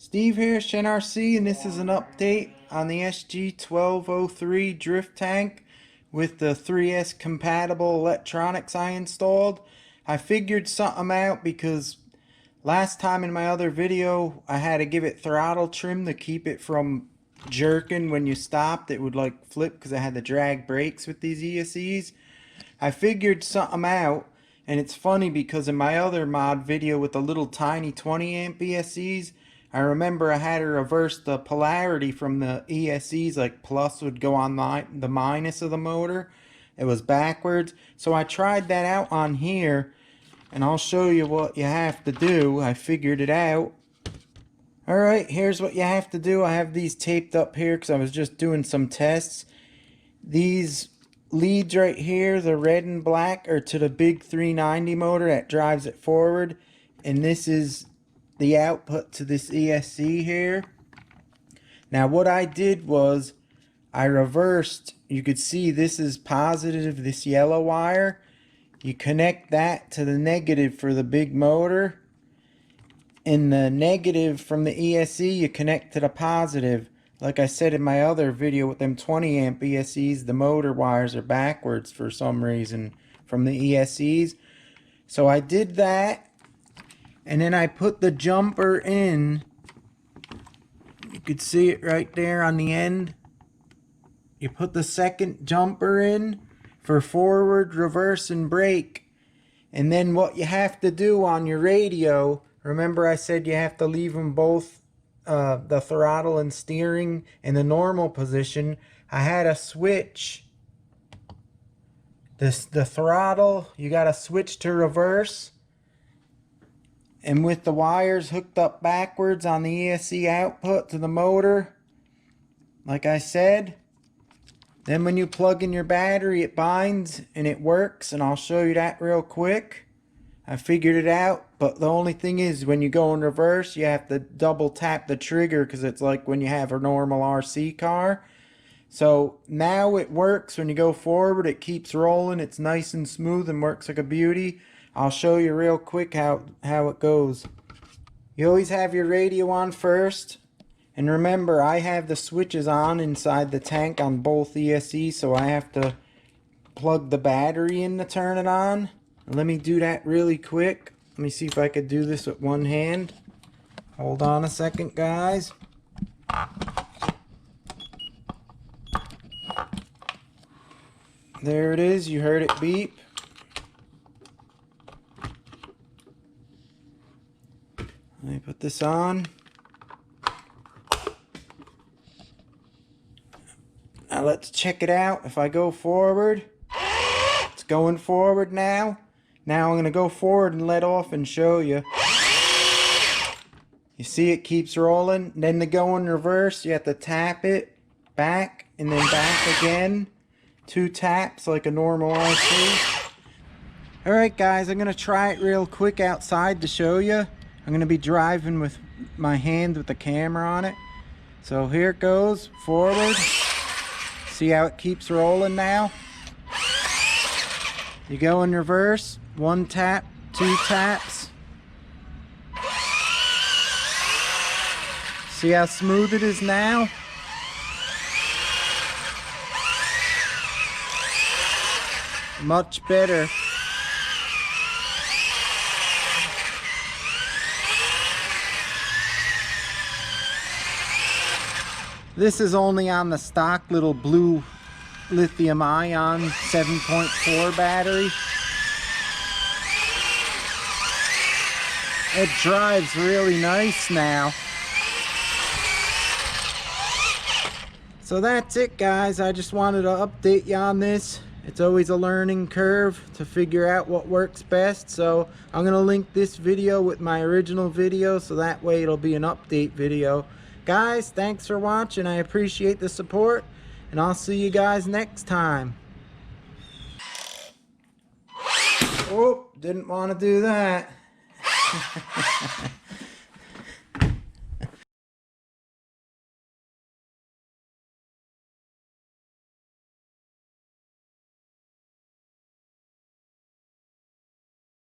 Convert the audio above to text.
Steve here, ShenRC, and this is an update on the SG1203 drift tank with the 3S compatible electronics I installed. I figured something out because last time in my other video I had to give it throttle trim to keep it from jerking when you stopped. It would like flip because I had the drag brakes with these ESCs. I figured something out, and it's funny because in my other mod video with the little tiny 20 amp ESCs, I remember I had to reverse the polarity from the ESCs, like plus would go on the minus of the motor. It was backwards. So I tried that out on here, and I'll show you what you have to do. I figured it out. Alright, here's what you have to do. I have these taped up here because I was just doing some tests. These leads right here, the red and black, are to the big 390 motor that drives it forward. And this is the output to this ESC here. Now what I did was I reversed. You could see this is positive, this yellow wire. You connect that to the negative for the big motor, and the negative from the ESC you connect to the positive. Like I said in my other video with them 20 amp ESCs, the motor wires are backwards for some reason from the ESCs. So I did that, and then I put the jumper in. You could see it right there on the end. You put the second jumper in for forward, reverse, and brake. And then what you have to do on your radio, remember I said you have to leave them both, the throttle and steering, in the normal position. I had to switch the throttle. You got to switch to reverse. And with the wires hooked up backwards on the ESC output to the motor, like I said, then when you plug in your battery it binds and it works, and I'll show you that real quick. I figured it out, but the only thing is when you go in reverse you have to double tap the trigger because it's like when you have a normal RC car. So now it works. When you go forward it keeps rolling, it's nice and smooth and works like a beauty. I'll show you real quick how it goes. You always have your radio on first, and remember I have the switches on inside the tank on both ESCs, so I have to plug the battery in to turn it on. Let me do that really quick. Let me see if I could do this with one hand. Hold on a second, guys. There it is. You heard it beep. Let me put this on. Now let's check it out. If I go forward, it's going forward now. Now I'm going to go forward and let off and show you. You see it keeps rolling. Then to go in reverse, you have to tap it back and then back again. 2 taps like a normal RC. Alright guys, I'm going to try it real quick outside to show you. I'm going to be driving with my hand with the camera on it. So here it goes, forward. See how it keeps rolling now? You go in reverse, 1 tap, 2 taps. See how smooth it is now? Much better. This is only on the stock little blue lithium ion 7.4 battery. It drives really nice now. So that's it guys, I just wanted to update you on this. It's always a learning curve to figure out what works best, so I'm going to link this video with my original video so that way it'll be an update video. Guys, thanks for watching. I appreciate the support, and I'll see you guys next time. Oh, didn't want to do that.